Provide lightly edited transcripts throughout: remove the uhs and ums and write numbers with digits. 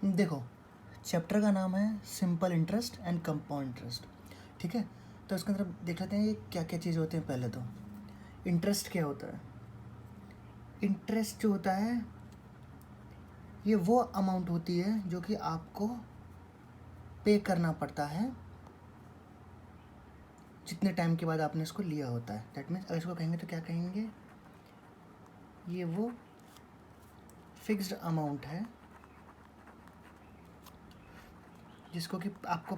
देखो, चैप्टर का नाम है simple interest and compound interest, ठीक है। तो इसके अंदर देख लेते हैं ये क्या क्या चीज़ होते हैं। पहले तो इंटरेस्ट क्या होता है। इंटरेस्ट जो होता है ये वो अमाउंट होती है जो कि आपको पे करना पड़ता है जितने टाइम के बाद आपने इसको लिया होता है। दैट मीन्स अगर इसको कहेंगे तो क्या कहेंगे, ये वो फिक्स्ड अमाउंट है जिसको कि आपको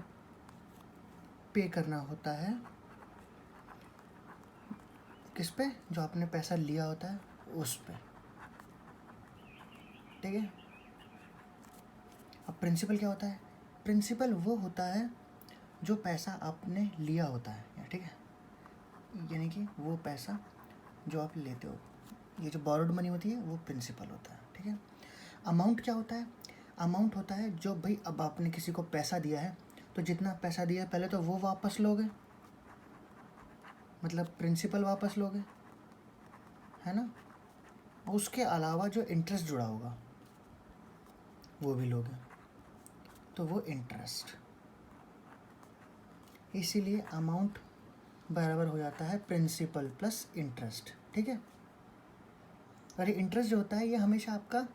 पे करना होता है किस पे, जो आपने पैसा लिया होता है उस पे, ठीक है। अब प्रिंसिपल क्या होता है। प्रिंसिपल वो होता है जो पैसा आपने लिया होता है, ठीक है, यानी कि वो पैसा जो आप लेते हो, ये जो बोरोड मनी होती है वो प्रिंसिपल होता है, ठीक है। अमाउंट क्या होता है। अमाउंट होता है जो भाई अब आपने किसी को पैसा दिया है तो जितना पैसा दिया पहले तो वो वापस लोगे, मतलब प्रिंसिपल वापस लोगे, है ना। उसके अलावा जो इंटरेस्ट जुड़ा होगा वो भी लोगे, तो वो इंटरेस्ट। इसीलिए अमाउंट बराबर हो जाता है प्रिंसिपल प्लस इंटरेस्ट, ठीक है। और ये इंटरेस्ट जो होता है ये हमेशा आपका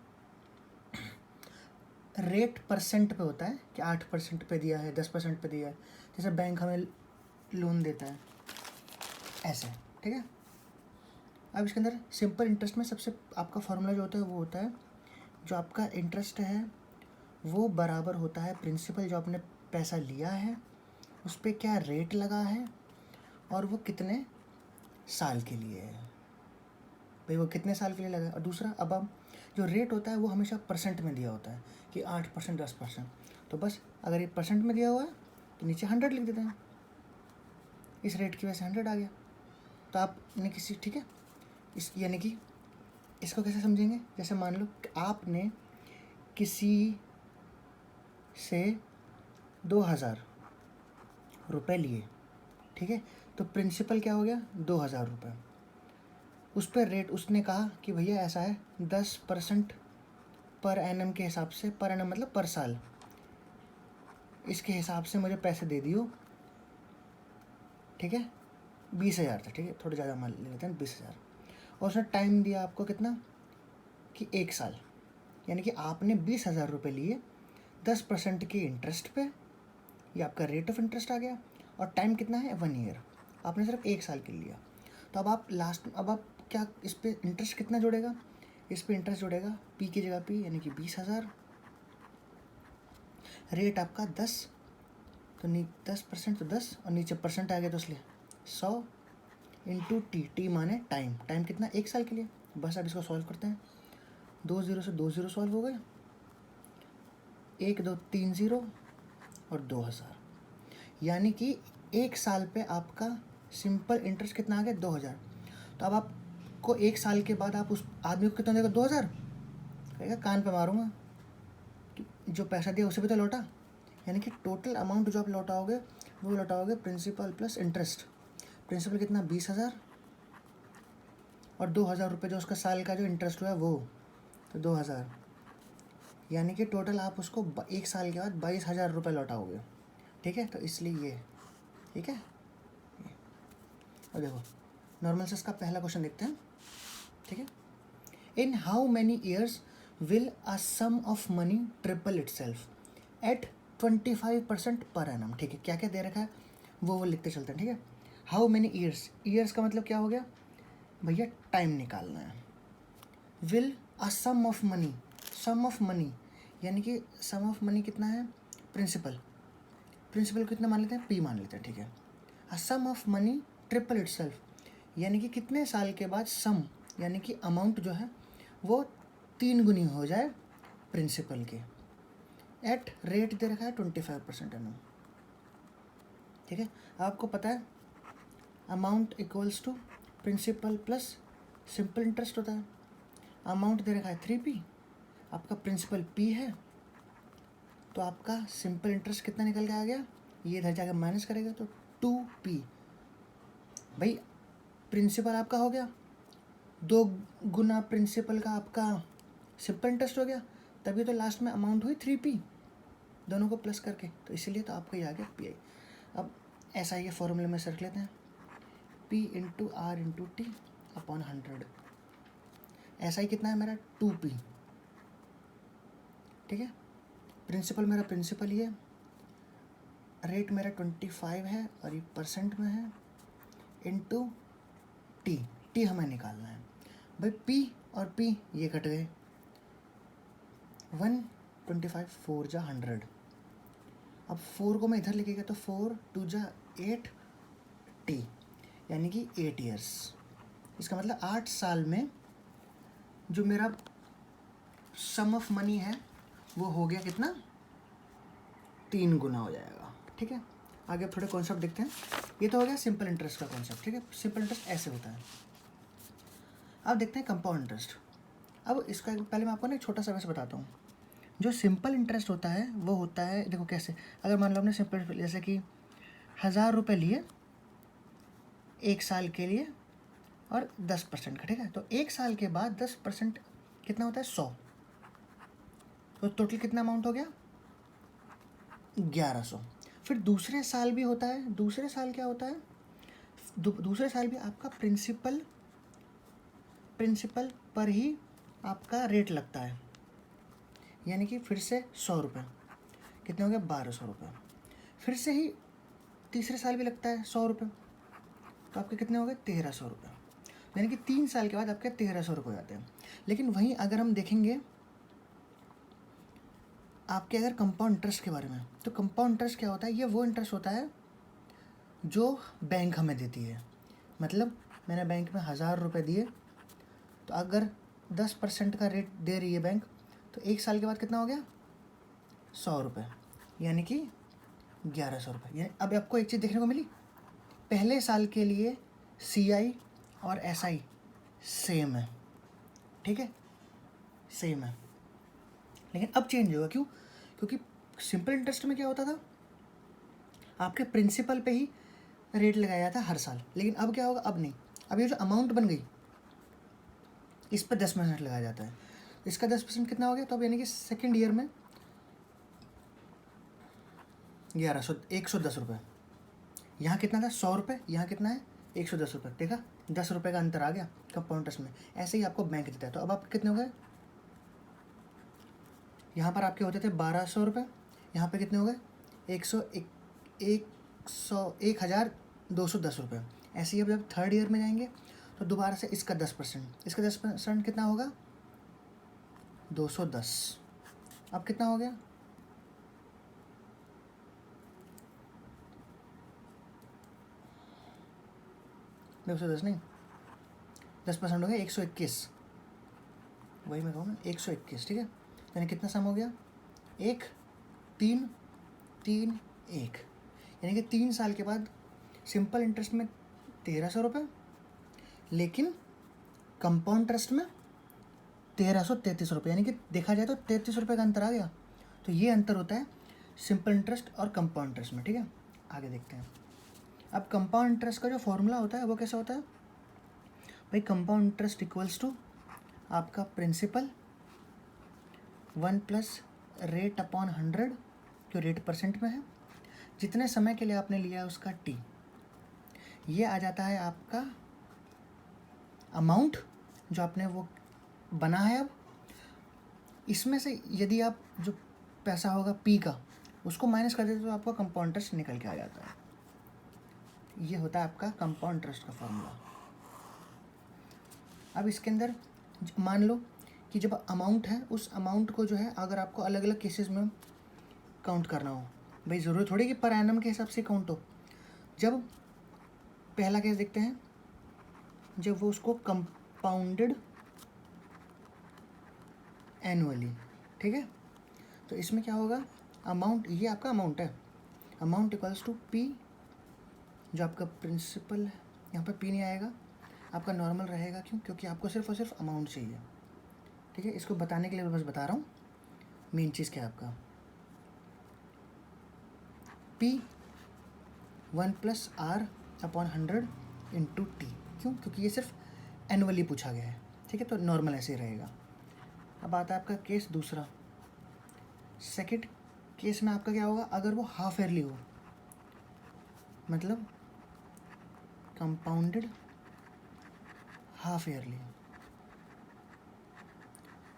रेट परसेंट पे होता है कि 8% पे दिया है, 10% पे दिया है, जैसे बैंक हमें लोन देता है ऐसे, ठीक है। अब इसके अंदर सिंपल इंटरेस्ट में सबसे आपका फॉर्मूला जो होता है वो होता है जो आपका इंटरेस्ट है वो बराबर होता है प्रिंसिपल जो आपने पैसा लिया है उस पर क्या रेट लगा है और वो कितने साल के लिए है, भाई वो कितने साल के लिए लगा है। और दूसरा अब हम जो रेट होता है वो हमेशा परसेंट में दिया होता है कि 8%, 10%, तो बस अगर ये परसेंट में दिया हुआ है तो नीचे 100 लिख देते हैं, इस रेट की वजह से 100 आ गया। तो आपने किसी, ठीक है, इस यानी कि इसको कैसे समझेंगे, जैसे मान लो कि आपने किसी से 2000 रुपये लिए, ठीक है, तो प्रिंसिपल क्या हो गया 2000 रुपये। उस पर रेट उसने कहा कि भैया ऐसा है 10% पर एनम के हिसाब से, पर एनम मतलब पर साल, इसके हिसाब से मुझे पैसे दे दियो, ठीक है। 20,000 था, ठीक है, थोड़ा ज़्यादा मान लेते हैं 20,000। और उसने टाइम दिया आपको कितना कि 1 साल, यानी कि आपने 20,000 रुपये लिए 10% के इंटरेस्ट पे, ये आपका रेट ऑफ इंटरेस्ट आ गया। और टाइम कितना है 1 ईयर, आपने सिर्फ 1 साल के लिया। तो अब आप लास्ट, अब आप क्या इस पर इंटरेस्ट कितना जोड़ेगा, इस पर इंटरेस्ट जोड़ेगा पी की जगह पी, यानी कि 20,000, रेट आपका 10, तो 10% तो 10 और नीचे परसेंट आ गया तो इसलिए 100 इंटू टी, टी माने टाइम, टाइम कितना 1 साल के लिए। बस अब इसको सॉल्व करते हैं, 2 0 से 2 0 सॉल्व हो गए, 1 2 3 0 और 2000, यानी कि 1 साल पे आपका सिंपल इंटरेस्ट कितना आ गया 2000। तो अब आपको 1 साल के बाद आप उस आदमी को कितना देगा 2000, कहेगा कान पे मारूंगा कि जो पैसा दिया उसे भी तो लौटा, यानी कि टोटल अमाउंट जो आप लौटाओगे वो लौटाओगे प्रिंसिपल प्लस इंटरेस्ट। प्रिंसिपल कितना 20,000 और 2,000 रुपये जो उसका साल का जो इंटरेस्ट हुआ है वो, तो 2,000, यानी कि टोटल आप उसको 1 साल के बाद 22,000 रुपये लौटाओगे, ठीक है। तो इसलिए ये, ठीक है। और देखो नॉर्मल से इसका पहला क्वेश्चन देखते हैं, ठीक है। In how many years will a sum of money triple itself at 25% पर एनम, ठीक है। क्या क्या दे रखा है वो लिखते चलते हैं, ठीक है। हाउ मैनी ईयर्स, ईयर्स का मतलब क्या हो गया भैया, टाइम निकालना है। Will a sum of money, sum of money यानी कि सम ऑफ मनी कितना है प्रिंसिपल, प्रिंसिपल कितना मान लेते हैं पी मान लेते हैं, ठीक है। अ sum of money triple itself, यानी कि कितने साल के बाद सम यानी कि अमाउंट जो है वो 3 गुनी हो जाए प्रिंसिपल के, एट रेट दे रखा है 25% एनम, ठीक है। आपको पता है amount equals to principal plus simple interest होता है। अमाउंट दे रखा है 3p, आपका प्रिंसिपल p है, तो आपका सिंपल इंटरेस्ट कितना निकल के आ गया, ये इधर जाकर माइनस करेगा तो 2p। भाई प्रिंसिपल आपका हो गया 2 गुना प्रिंसिपल का आपका सिंपल इंटरेस्ट हो गया, तभी तो लास्ट में अमाउंट हुई 3p, दोनों को प्लस करके, तो इसीलिए तो आपका ये आ गया पी आई। अब ऐसा ये फॉर्मूले में रख लेते हैं, p into R into T upon 100। ऐसा ही कितना है मेरा 2p, ठीक है। प्रिंसिपल मेरा प्रिंसिपल ये, रेट मेरा 25 है और ये परसेंट में है, इंटू टी हमें निकालना है भाई। p और p ये कट गए, 125 4 जा 100। अब 4 को मैं इधर लेके गया तो 4 2 जा 8 t, यानी कि 8 ईयर्स। इसका मतलब 8 साल में जो मेरा सम ऑफ मनी है वो हो गया कितना, 3 गुना हो जाएगा, ठीक है। आगे थोड़े कॉन्सेप्ट देखते हैं। ये तो हो गया सिंपल इंटरेस्ट का कॉन्सेप्ट, ठीक है। सिंपल इंटरेस्ट ऐसे होता है। अब देखते हैं कंपाउंड इंटरेस्ट। अब इसका पहले मैं आपको ना एक छोटा सा वैसे बताता हूँ। जो सिंपल इंटरेस्ट होता है वो होता है, देखो कैसे, अगर मान लो हमने सिंपल जैसे कि 1000 रुपये लिए 1 साल के लिए और 10% का, ठीक है। तो 1 साल के बाद 10% कितना होता है, 100। तो टोटल कितना अमाउंट हो गया, 1100। फिर दूसरे साल भी होता है। दूसरे साल क्या होता है, दूसरे साल भी आपका प्रिंसिपल पर ही आपका रेट लगता है, यानी कि फिर से 100 रुपये, कितने हो गए 1200 रुपये। फिर से ही तीसरे साल भी लगता है 100 रुपये, तो आपके कितने हो गए 1300 रुपये, यानी कि 3 साल के बाद आपके 1300 रुपये हो जाते हैं। लेकिन वहीं अगर हम देखेंगे आपके अगर कंपाउंड इंटरेस्ट के बारे में, तो कंपाउंड इंटरेस्ट क्या होता है, ये वो इंटरेस्ट होता है जो बैंक हमें देती है। मतलब मैंने बैंक में 1000 रुपये दिए, तो अगर 10% का रेट दे रही है बैंक, तो 1 साल के बाद कितना हो गया 100 रुपये, यानी कि 1100 रुपये। यानी अब आपको एक चीज़ देखने को मिली, पहले साल के लिए CI और SI सेम है, ठीक है, सेम है। लेकिन अब चेंज होगा, क्यों, क्योंकि सिंपल इंटरेस्ट में क्या होता था, आपके प्रिंसिपल पे ही रेट लगाया जाता है हर साल। लेकिन अब क्या होगा, अब नहीं, अब ये जो अमाउंट बन गई इस पर 10% लगाया जाता है। इसका 10% कितना हो गया, तो अब यानी कि सेकेंड ईयर में 110 रुपये। यहाँ कितना था 100 रुपये, यहाँ कितना है 110 रुपये, देखा 10 रुपये का अंतर आ गया कंपाउंड इंटरेस्ट में। ऐसे ही आपको बैंक देता है। तो अब आप कितने हो गए, यहाँ पर आपके होते थे 1200 रुपये, यहाँ पे कितने हो गए 1210 रुपये। ऐसे ही अब जब थर्ड ईयर में जाएंगे तो दोबारा से इसका 10%, इसका 10% कितना होगा 210। अब कितना हो गया 210 नहीं, 10% हो गया 121, वही मैं कहूँ ना 121, ठीक है। यानी कितना सम हो गया 1 3 3 1, यानी कि 3 साल के बाद सिंपल इंटरेस्ट में 1300 रुपये, लेकिन कंपाउंड इंटरेस्ट में 1333 रुपये, यानी कि देखा जाए तो 33 रुपये का अंतर आ गया। तो ये अंतर होता है सिंपल इंटरेस्ट और कंपाउंड इंटरेस्ट में, ठीक है। आगे देखते हैं। अब कंपाउंड इंटरेस्ट का जो फॉर्मूला होता है वो कैसा होता है भाई, कंपाउंड इंटरेस्ट इक्वल्स टू आपका प्रिंसिपल 1 प्लस रेट अपॉन 100, जो रेट परसेंट में है, जितने समय के लिए आपने लिया है उसका t, ये आ जाता है आपका अमाउंट जो आपने वो बना है। अब इसमें से यदि आप जो पैसा होगा p का उसको माइनस कर देते तो आपका कंपाउंड इंटरेस्ट निकल के आ जाता है। ये होता है आपका कंपाउंड इंटरेस्ट का फॉर्मूला। अब इसके अंदर मान लो कि जब अमाउंट है, उस अमाउंट को जो है अगर आपको अलग अलग केसेस में काउंट करना हो, भाई ज़रूरी थोड़ी कि पर एनम के हिसाब से काउंट हो। जब पहला केस देखते हैं, जब वो उसको कंपाउंडेड एनुअली, ठीक है। तो इसमें क्या होगा, अमाउंट, ये आपका अमाउंट है, अमाउंट इक्वल्स टू p, जो आपका प्रिंसिपल है, यहाँ पे p नहीं आएगा, आपका नॉर्मल रहेगा। क्यों, क्योंकि आपको सिर्फ और सिर्फ अमाउंट चाहिए, ठीक है। इसको बताने के लिए बस बता रहा हूँ मेन चीज़ क्या है आपका, p 1 plus R upon 100 into T. क्यों, क्योंकि ये सिर्फ एनुअली पूछा गया है, ठीक है। तो नॉर्मल ऐसे ही रहेगा। अब आता है आपका केस दूसरा, सेकंड केस में आपका क्या होगा, अगर वो हाफ ईयरली हो, मतलब कंपाउंडेड हाफ ईयरली,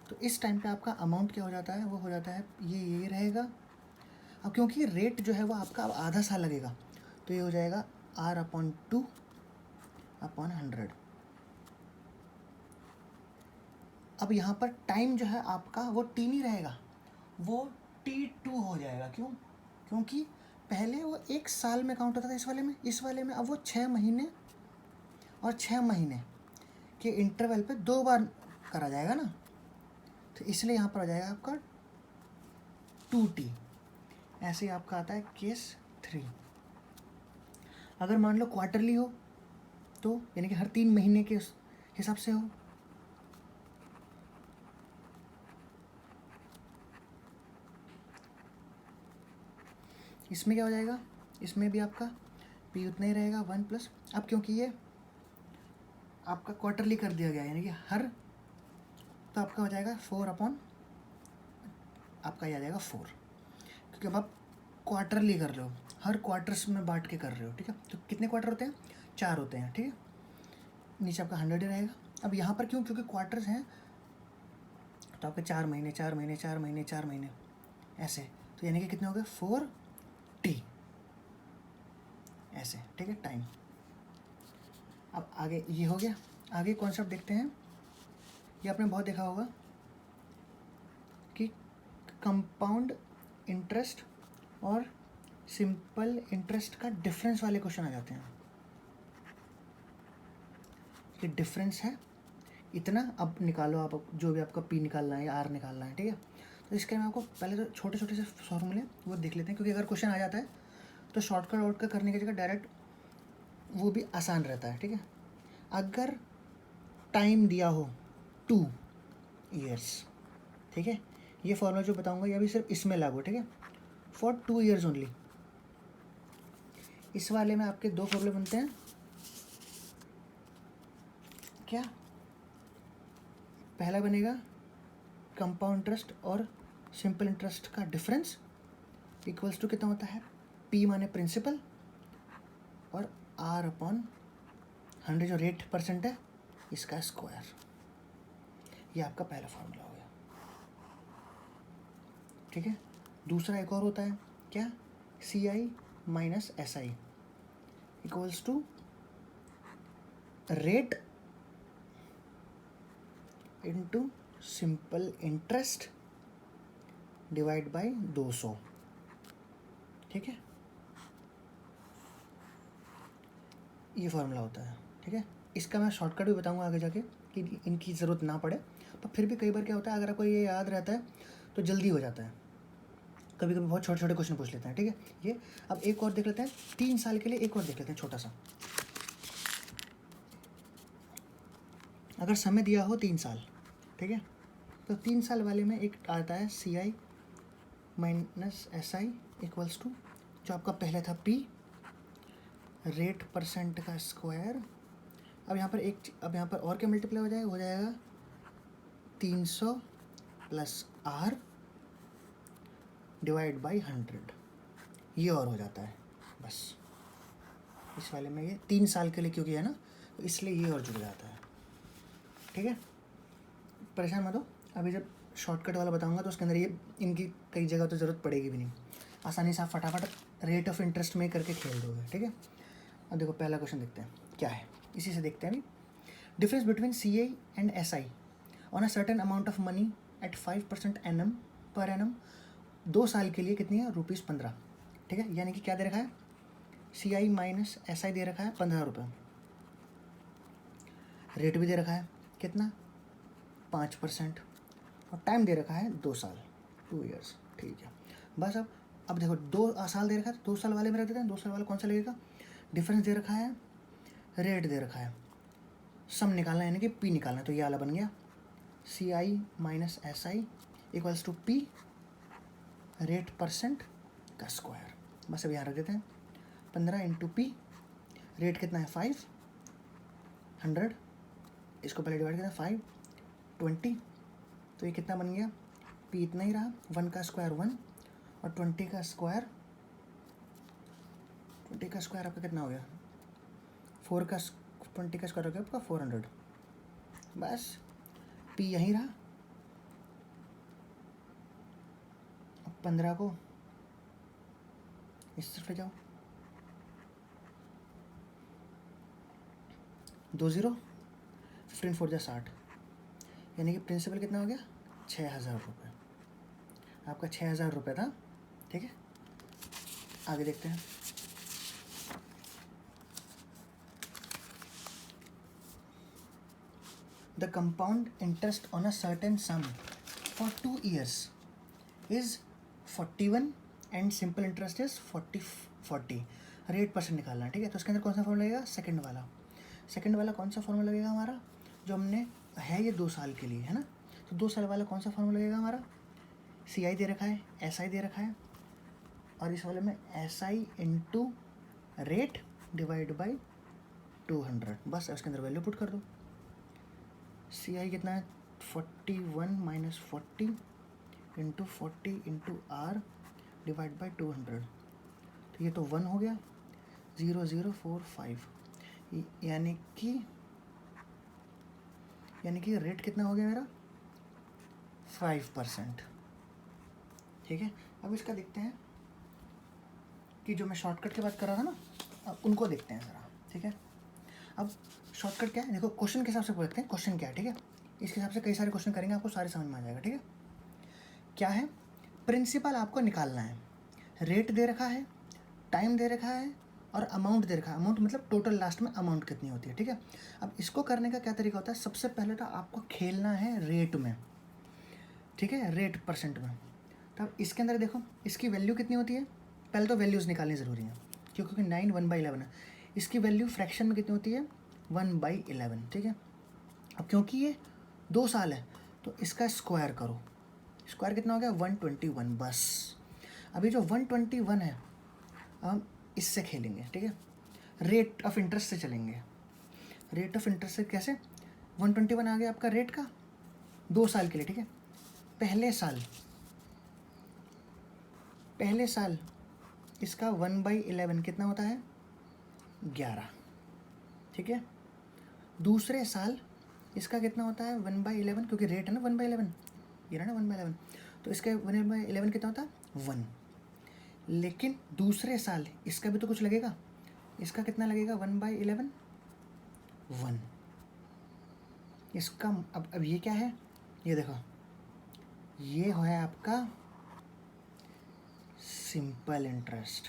तो इस टाइम पे आपका अमाउंट क्या हो जाता है, वो हो जाता है ये रहेगा। अब क्योंकि रेट जो है वो आपका अब आधा साल लगेगा, तो ये हो जाएगा R/2/100। अब यहाँ पर टाइम जो है आपका वो T नहीं रहेगा, वो T2 हो जाएगा। क्यों? क्योंकि पहले वो 1 साल में काउंट होता था इस वाले में अब वो 6 महीने और 6 महीने के इंटरवल पे 2 बार करा जाएगा ना, तो इसलिए यहाँ पर आ जाएगा आपका 2T। ऐसे ही आपका आता है केस 3। अगर मान लो क्वार्टरली हो, तो यानी कि हर 3 महीने के हिसाब से हो, इसमें क्या हो जाएगा, इसमें भी आपका P उतना ही रहेगा 1 प्लस। अब क्योंकि ये आपका क्वार्टरली कर दिया गया, यानी कि हर, तो आपका हो जाएगा 4 अपॉन, आपका ये आ जाएगा 4, क्योंकि अब आप क्वार्टरली कर रहे हो, हर क्वार्टर्स में बांट के कर रहे हो। ठीक है, तो कितने क्वार्टर होते हैं, 4 होते हैं। ठीक है, नीचे आपका 100 ही रहेगा। अब यहाँ पर क्यों, क्योंकि क्वार्टर्स हैं, तो आपके 4 महीने 4 महीने 4 महीने 4 महीने ऐसे, तो यानी कि कितने हो गए 4T ऐसे। ठीक है, टाइम। अब आगे ये हो गया, आगे कॉन्सेप्ट देखते हैं। ये आपने बहुत देखा होगा कि कंपाउंड इंटरेस्ट और सिंपल इंटरेस्ट का डिफरेंस वाले क्वेश्चन आ जाते हैं कि डिफरेंस है इतना, अब निकालो आप जो भी आपका P निकालना है या R निकालना है। ठीक है, तो इसके में आपको पहले तो छोटे छोटे से फॉर्मूले वो देख लेते हैं, क्योंकि अगर क्वेश्चन आ जाता है तो शॉर्टकट वॉर्टकट करने की जगह डायरेक्ट वो भी आसान रहता है। ठीक है, अगर टाइम दिया हो 2 ईयर्स, ठीक है, ये फॉर्मूला जो बताऊंगा ये अभी सिर्फ इसमें लागू। ठीक है, फॉर 2 ईयर्स ओनली। इस वाले में आपके 2 फॉर्मूले बनते हैं। क्या पहला बनेगा, कंपाउंड इंटरेस्ट और सिंपल इंटरेस्ट का डिफरेंस इक्वल्स टू कितना होता है, P माने प्रिंसिपल और R/100 जो रेट परसेंट है इसका स्क्वायर। ये आपका पहला फॉर्मूला हो गया। ठीक है, दूसरा एक और होता है, क्या, CI minus SI equals to rate into simple interest divide by 200। ठीक है, ये फॉर्मूला होता है। ठीक है, इसका मैं शॉर्टकट भी बताऊंगा आगे जाके कि इनकी ज़रूरत ना पड़े, पर फिर भी कई बार क्या होता है, अगर आपको ये याद रहता है तो जल्दी हो जाता है। कभी कभी बहुत छोटे छोटे क्वेश्चन पूछ लेते हैं। ठीक है, ये अब एक और देख लेते हैं, 3 साल के लिए एक और देख लेते हैं छोटा सा। अगर समय दिया हो 3 साल, ठीक है, तो 3 साल वाले में एक आता है CI minus SI equals to जो आपका पहले था P रेट परसेंट का स्क्वायर। अब यहाँ पर और क्या मल्टीप्लाई हो जाएगा 300 प्लस R डिवाइड बाई 100, ये और हो जाता है बस। इस वाले में ये 3 साल के लिए क्योंकि है ना, तो इसलिए ये और जुड़ जाता है। ठीक है, परेशान मत हो, अभी जब शॉर्टकट वाला बताऊंगा तो उसके अंदर ये इनकी कई जगह तो ज़रूरत पड़ेगी भी नहीं, आसानी से आप फटाफट रेट ऑफ इंटरेस्ट में करके खेल दोगे। ठीक है, अब देखो पहला क्वेश्चन देखते हैं क्या है, इसी से देखते हैं अभी। Difference between CI and SI on a certain amount of money at 5% per annum 2 साल के लिए कितनी है, ₹15। ठीक है, यानी कि क्या दे रखा है, CI माइनस SI दे रखा है 15 रुपये, रेट भी दे रखा है कितना 5%, और टाइम दे रखा है 2 साल 2 ईयर्स। ठीक है, बस अब देखो 2 साल दे रखा है, 2 साल वाले में रख देते हैं। 2 साल वाला कौन सा लगेगा, डिफरेंस दे रखा है, रेट दे रखा है, सम निकालना है यानी कि P निकालना है, तो ये वाला बन गया CI minus SI equals to P rate percent का स्क्वायर। बस अब यहाँ रख देते हैं 15 इंटू P, रेट कितना है 500, इसको पहले डिवाइड करते हैं 5 20, तो ये कितना बन गया पी इतना ही रहा, 1 का स्क्वायर 1 और 20 का स्क्वायर आपका कितना हो गया, 4 का 20 का स्क्वायर हो गया आपका 400। बस पी यहीं रहा। अब 15 को इस तरफ ले जाओ, 2 0, 15 4 जा 60, यानी कि प्रिंसिपल कितना हो गया, 6,000 रुपये। आपका 6,000 रुपये था, ठीक है। आगे देखते हैं। The compound interest on a certain some for 2 years is 41 and simple interest is 40 rate percent निकालना है, ठीक है। तो उसके अंदर कौन सा फॉर्मूला लगेगा, सेकंड वाला कौन सा फॉर्मूला लगेगा हमारा, जो हमने है ये 2 साल के लिए है ना। तो 2 साल वाला कौन सा फॉर्मूला लगेगा हमारा, CI दे रखा है, SI दे रखा है, और इस वाले में SI into rate divide by 200। बस उसके अंदर वैल्यू पुट कर दो। CI कितना है, 41 minus 40 into 40 into R divide by 200। तो ये तो 1 हो गया, 0045, यानी कि रेट कितना हो गया मेरा, 5%, ठीक है। अब इसका देखते हैं कि जो मैं शॉर्टकट की बात कर रहा था ना, अब उनको देखते हैं ज़रा, ठीक है। अब शॉर्टकट क्या है, देखो क्वेश्चन के हिसाब से देखते हैं क्वेश्चन क्या है, ठीक है। इसके हिसाब से कई सारे क्वेश्चन करेंगे, आपको सारे समझ में आ जाएगा, ठीक है। क्या है, प्रिंसिपल आपको निकालना है, रेट दे रखा है, टाइम दे रखा है, और अमाउंट दे रखा है। अमाउंट मतलब टोटल लास्ट में अमाउंट कितनी होती है, ठीक है। अब इसको करने का क्या तरीका होता है, सबसे पहले तो आपको खेलना है रेट में, ठीक है, रेट परसेंट में। तो अब इसके अंदर देखो इसकी वैल्यू कितनी होती है, पहले तो वैल्यूज़ निकालनी ज़रूरी है, क्योंकि 9 1/11 है। इसकी वैल्यू फ्रैक्शन में कितनी होती है, 1/11, ठीक है। अब क्योंकि ये 2 साल है तो इसका स्क्वायर करो, स्क्वायर कितना हो गया, 121। बस अभी जो 121 है हम इससे खेलेंगे, ठीक है, रेट ऑफ इंटरेस्ट से चलेंगे। रेट ऑफ इंटरेस्ट से कैसे, 121 आ गया आपका रेट का 2 साल के लिए, ठीक है। पहले साल इसका 1/11 कितना होता है, 11, ठीक है। दूसरे साल इसका कितना होता है, 1/11, क्योंकि रेट है ना 1/11, ये रहा ना 1/11, तो इसका 1/11 कितना होता है, 1। लेकिन दूसरे साल इसका भी तो कुछ लगेगा, इसका कितना लगेगा, 1/11 1। इसका अब ये क्या है, ये देखो, ये है आपका सिंपल इंटरेस्ट।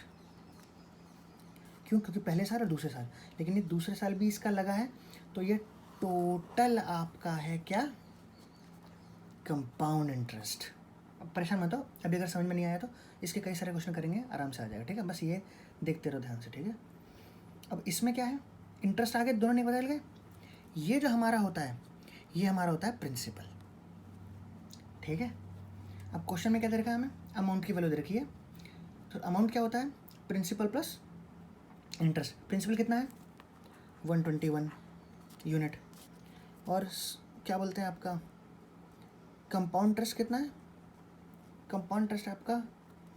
क्यों, क्योंकि पहले साल और दूसरे साल, लेकिन ये दूसरे साल भी इसका लगा है, तो ये टोटल आपका है क्या, कंपाउंड इंटरेस्ट। अब परेशान मत हो, अभी अगर समझ में नहीं आया तो इसके कई सारे क्वेश्चन करेंगे, आराम से आ जाएगा, ठीक है। बस ये देखते रहो ध्यान से, ठीक है। अब इसमें क्या है, इंटरेस्ट आगे दोनों नहीं बदल गए, ये जो हमारा होता है ये हमारा होता है प्रिंसिपल, ठीक है। अब क्वेश्चन में क्या दे रखा है हमें, अमाउंट की वैल्यू दे रखी है, तो अमाउंट क्या होता है, प्रिंसिपल प्लस इंटरेस्ट। प्रिंसिपल कितना है, 121 यूनिट, और क्या बोलते हैं आपका कंपाउंड इंटरेस्ट कितना है, कंपाउंड इंटरेस्ट आपका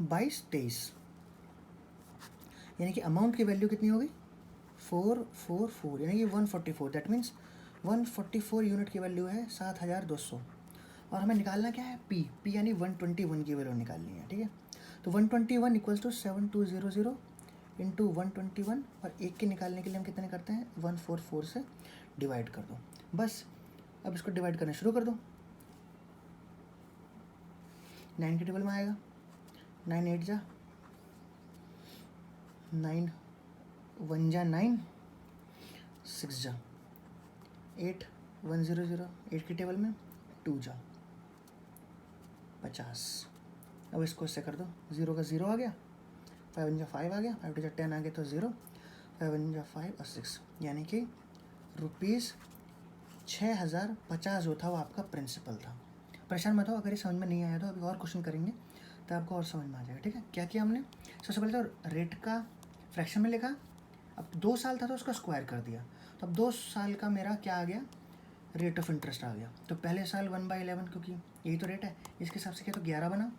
22-23, यानी कि अमाउंट की वैल्यू कितनी होगी, 444, यानी कि 144। दैट मीन्स 144 यूनिट की वैल्यू है 7,200, और हमें निकालना क्या है, पी यानी 121 की वैल्यू निकालनी है, ठीक है। तो 121 इक्वल्स टू 7200 इंटू 121, और एक के निकालने के लिए हम कितने करते हैं, 144 से डिवाइड कर दो। बस अब इसको डिवाइड करना शुरू कर दो, 9 के टेबल में आएगा, 9 8 जा 9 1 जा 9 6 जा 8 100 8 के टेबल में 2 जा 50। अब इसको इससे कर दो, 0 का 0 आ गया, 5 1 जा 5 आ गया, 5 2 जा 10 आ गया, तो 0, 5 1 जा 5 और 6, यानी कि ₹6,050 जो था वो आपका प्रिंसिपल था। परेशान मत हो, अगर ये समझ में नहीं आया तो अभी और क्वेश्चन करेंगे तो आपको और समझ में आ जाएगा, ठीक है। क्या किया हमने, सबसे पहले तो रेट का फ्रैक्शन में लिखा, अब 2 साल था तो उसका स्क्वायर कर दिया, तो अब 2 साल का मेरा क्या आ गया, रेट ऑफ इंटरेस्ट आ गया। तो पहले साल 1/11, क्योंकि यही तो रेट है। इसके हिसाब से क्या तो 11 बना,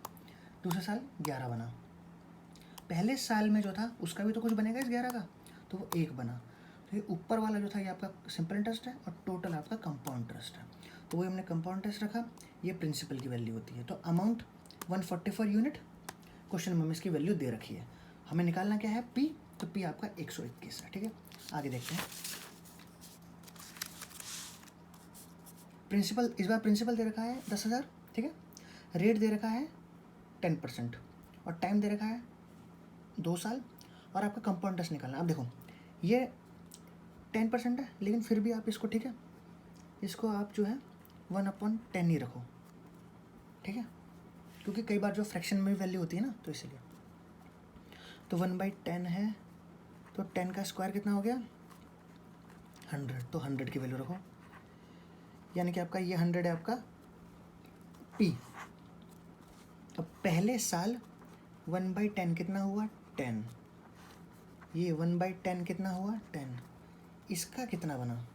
दूसरे साल 11 बना, पहले साल में जो था उसका भी तो कुछ बनेगा इस 11 का, तो वो 1 बना। तो ये ऊपर वाला जो था ये आपका सिंपल इंटरेस्ट है और टोटल आपका कंपाउंड इंटरेस्ट है, तो वही हमने कंपाउंड इंटरेस्ट रखा। ये प्रिंसिपल की वैल्यू होती है। तो अमाउंट 144 यूनिट, क्वेश्चन में इसकी वैल्यू दे रखी है, हमें निकालना क्या है पी, तो पी आपका 121 है। ठीक है, आगे देखते हैं। प्रिंसिपल, इस बार प्रिंसिपल दे रखा है 10,000। ठीक है, रेट दे रखा है 10% और टाइम दे रखा है 2 साल, और आपका कंपाउंड इंटरेस्ट निकालना। अब देखो ये 10% है, लेकिन फिर भी आप इसको, ठीक है, इसको आप जो है 1/10 ही रखो। ठीक है, क्योंकि कई बार जो फ्रैक्शन में वैल्यू होती है ना, तो इसलिए। तो 1/10 है, तो 10 का स्क्वायर कितना हो गया 100, तो 100 की वैल्यू रखो, यानी कि आपका ये 100 है आपका पी। तो पहले साल 1/10 कितना हुआ 10, ये 1/10 कितना हुआ 10, इसका कितना बना,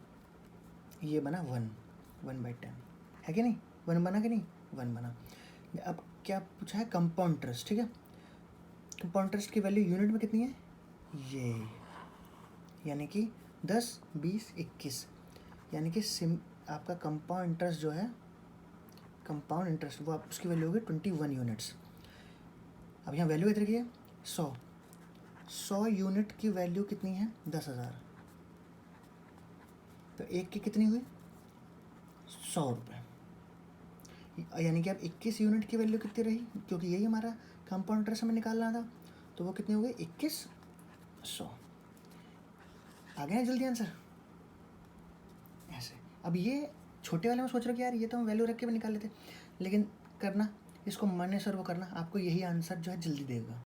ये बना 1/10 है कि नहीं, 1 बना कि नहीं, 1 बना। अब क्या पूछा है कंपाउंड इंटरेस्ट। ठीक है, कंपाउंड इंटरेस्ट की वैल्यू यूनिट में कितनी है, ये, यानी कि 10, 20, 21, यानी कि आपका कंपाउंड इंटरेस्ट जो है, कंपाउंड इंटरेस्ट वो आप उसकी वैल्यू होगी 21 यूनिट्स। अब यहाँ वैल्यू कितनी है 100 यूनिट की वैल्यू कितनी है 10,000, तो एक की कितनी हुई 100 रुपये, यानी कि अब 21 यूनिट की वैल्यू कितनी रही, क्योंकि यही हमारा कंपाउंड इंटरेस्ट हमें निकालना था, तो वो कितनी हो गई 2100। आ गया जल्दी आंसर ऐसे। अब ये छोटे वाले में सोच रहे हो कि यार ये तो हम वैल्यू रख के भी निकाल लेते, लेकिन करना इसको मन से सर्व करना, आपको यही आंसर जो है जल्दी देगा।